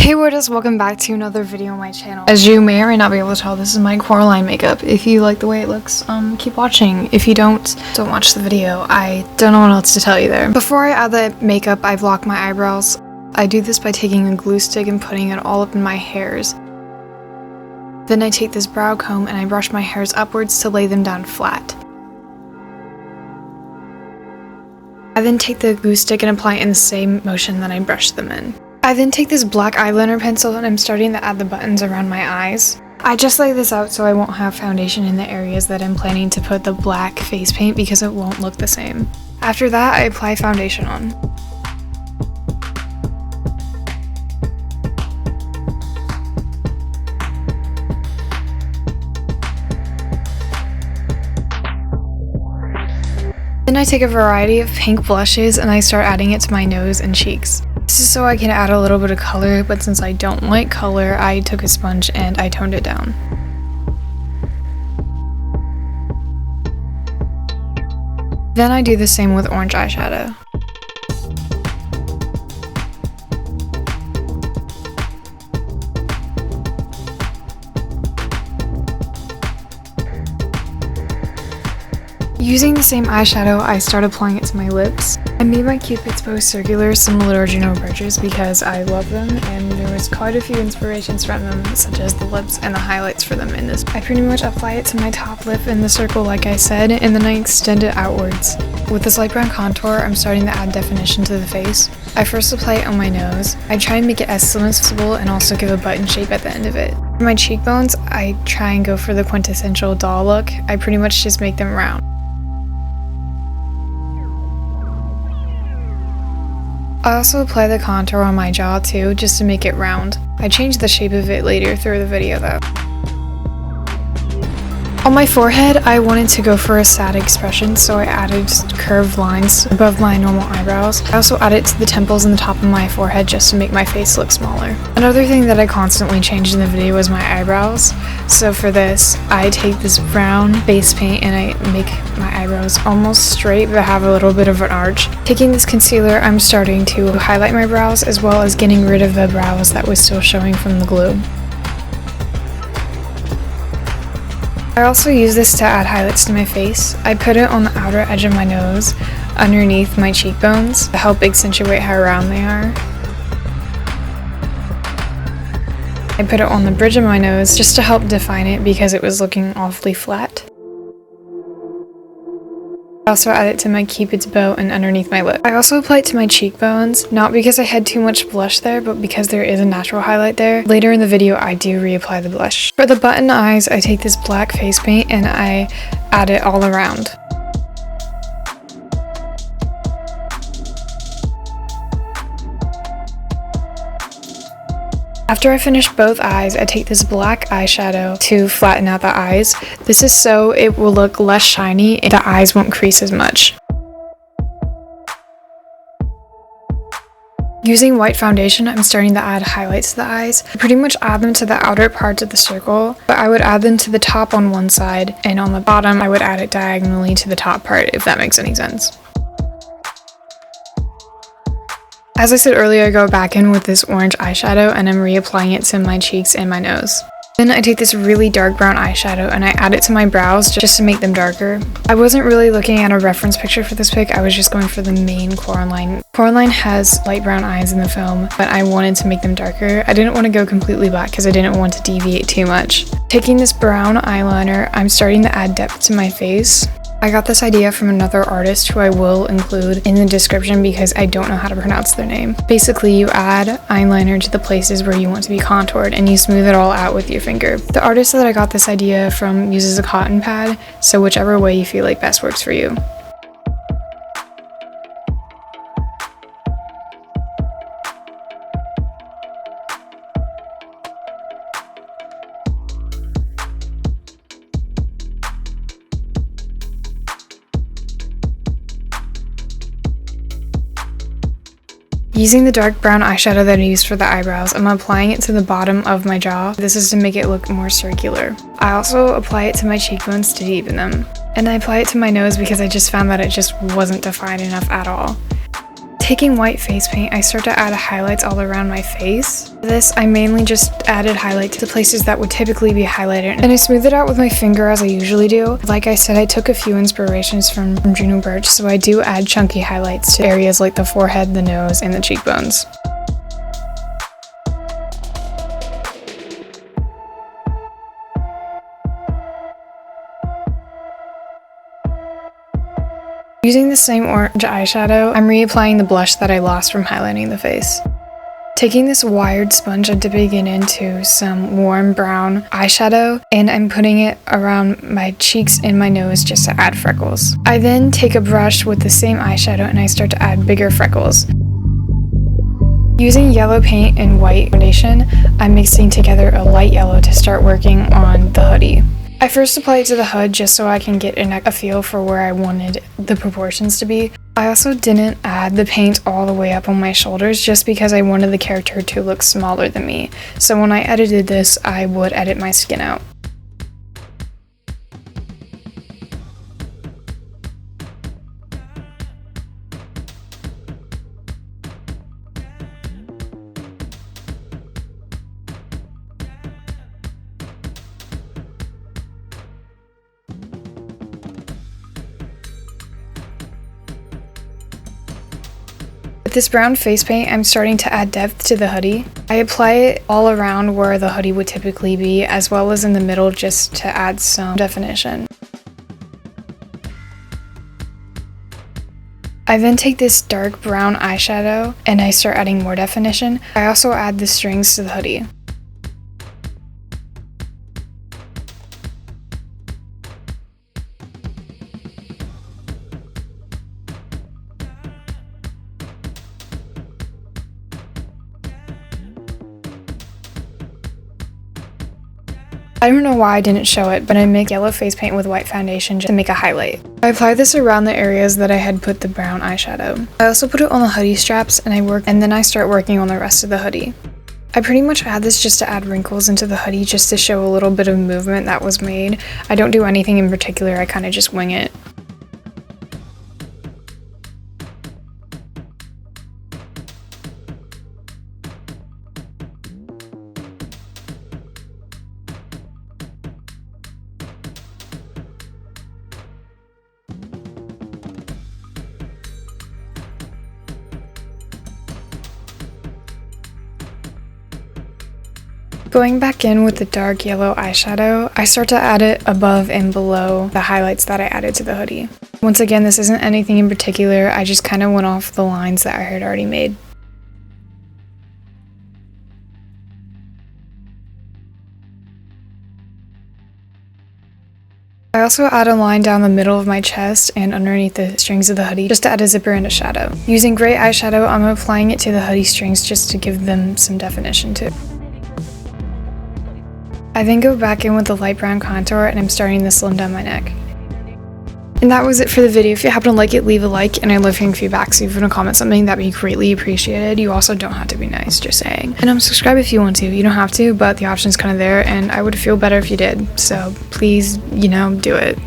Hey Worders, welcome back to another video on my channel. As you may or may not be able to tell, this is my Coraline makeup. If you like the way it looks, keep watching. If you don't watch the video. I don't know what else to tell you there. Before I add the makeup, I block my eyebrows. I do this by taking a glue stick and putting it all up in my hairs. Then I take this brow comb and I brush my hairs upwards to lay them down flat. I then take the glue stick and apply it in the same motion that I brushed them in. I then take this black eyeliner pencil and I'm starting to add the buttons around my eyes. I just lay this out so I won't have foundation in the areas that I'm planning to put the black face paint because it won't look the same. After that, I apply foundation on. Then I take a variety of pink blushes and I start adding it to my nose and cheeks. This is so I can add a little bit of color, but since I don't like color, I took a sponge and I toned it down. Then I do the same with orange eyeshadow. Using the same eyeshadow, I start applying it to my lips. I made my Cupid's bow circular similar to Juno Birch's because I love them and there was quite a few inspirations from them, such as the lips and the highlights for them in this. I pretty much apply it to my top lip in the circle like I said, and then I extend it outwards. With this light brown contour, I'm starting to add definition to the face. I first apply it on my nose. I try and make it as slim as possible and also give a button shape at the end of it. For my cheekbones, I try and go for the quintessential doll look. I pretty much just make them round. I also apply the contour on my jaw too, just to make it round. I change the shape of it later through the video though. On my forehead, I wanted to go for a sad expression, so I added curved lines above my normal eyebrows. I also added to the temples and the top of my forehead just to make my face look smaller. Another thing that I constantly changed in the video was my eyebrows. So for this, I take this brown face paint and I make my eyebrows almost straight but have a little bit of an arch. Taking this concealer, I'm starting to highlight my brows as well as getting rid of the brows that was still showing from the glue. I also use this to add highlights to my face. I put it on the outer edge of my nose, underneath my cheekbones, to help accentuate how round they are. I put it on the bridge of my nose just to help define it because it was looking awfully flat. I also add it to my Cupid's bow and underneath my lip. I also apply it to my cheekbones, not because I had too much blush there, but because there is a natural highlight there. Later in the video, I do reapply the blush. For the button eyes, I take this black face paint and I add it all around. After I finish both eyes, I take this black eyeshadow to flatten out the eyes. This is so it will look less shiny and the eyes won't crease as much. Using white foundation, I'm starting to add highlights to the eyes. I pretty much add them to the outer parts of the circle, but I would add them to the top on one side, and on the bottom I would add it diagonally to the top part, if that makes any sense. As I said earlier, I go back in with this orange eyeshadow and I'm reapplying it to my cheeks and my nose. Then I take this really dark brown eyeshadow and I add it to my brows just to make them darker. I wasn't really looking at a reference picture for this pic, I was just going for the main Coraline. Coraline has light brown eyes in the film, but I wanted to make them darker. I didn't want to go completely black because I didn't want to deviate too much. Taking this brown eyeliner, I'm starting to add depth to my face. I got this idea from another artist who I will include in the description because I don't know how to pronounce their name. Basically, you add eyeliner to the places where you want to be contoured and you smooth it all out with your finger. The artist that I got this idea from uses a cotton pad, so whichever way you feel like best works for you. Using the dark brown eyeshadow that I used for the eyebrows, I'm applying it to the bottom of my jaw. This is to make it look more circular. I also apply it to my cheekbones to deepen them. And I apply it to my nose because I just found that it just wasn't defined enough at all. Taking white face paint, I start to add highlights all around my face. For this, I mainly just added highlight to the places that would typically be highlighted, and I smooth it out with my finger as I usually do. Like I said, I took a few inspirations from Juno Birch, so I do add chunky highlights to areas like the forehead, the nose, and the cheekbones. Using the same orange eyeshadow, I'm reapplying the blush that I lost from highlighting the face. Taking this wired sponge, I'm dipping it into some warm brown eyeshadow, and I'm putting it around my cheeks and my nose just to add freckles. I then take a brush with the same eyeshadow and I start to add bigger freckles. Using yellow paint and white foundation, I'm mixing together a light yellow to start working on the hoodie. I first apply it to the hood just so I can get a feel for where I wanted the proportions to be. I also didn't add the paint all the way up on my shoulders just because I wanted the character to look smaller than me. So when I edited this, I would edit my skin out. With this brown face paint, I'm starting to add depth to the hoodie. I apply it all around where the hoodie would typically be, as well as in the middle just to add some definition. I then take this dark brown eyeshadow and I start adding more definition. I also add the strings to the hoodie. I don't know why I didn't show it, but I mixed yellow face paint with white foundation just to make a highlight. I applied this around the areas that I had put the brown eyeshadow. I also put it on the hoodie straps and then I start working on the rest of the hoodie. I pretty much add this just to add wrinkles into the hoodie just to show a little bit of movement that was made. I don't do anything in particular, I kind of just wing it. Going back in with the dark yellow eyeshadow, I start to add it above and below the highlights that I added to the hoodie. Once again, this isn't anything in particular, I just kind of went off the lines that I had already made. I also add a line down the middle of my chest and underneath the strings of the hoodie just to add a zipper and a shadow. Using gray eyeshadow, I'm applying it to the hoodie strings just to give them some definition too. I then go back in with the light brown contour and I'm starting to slim down my neck. And that was it for the video. If you happen to like it, leave a like, and I love hearing feedback, so if you want to comment something, that'd be greatly appreciated. You also don't have to be nice, just saying. And subscribe if you want to. You don't have to, but the option's kind of there, and I would feel better if you did. So please, do it.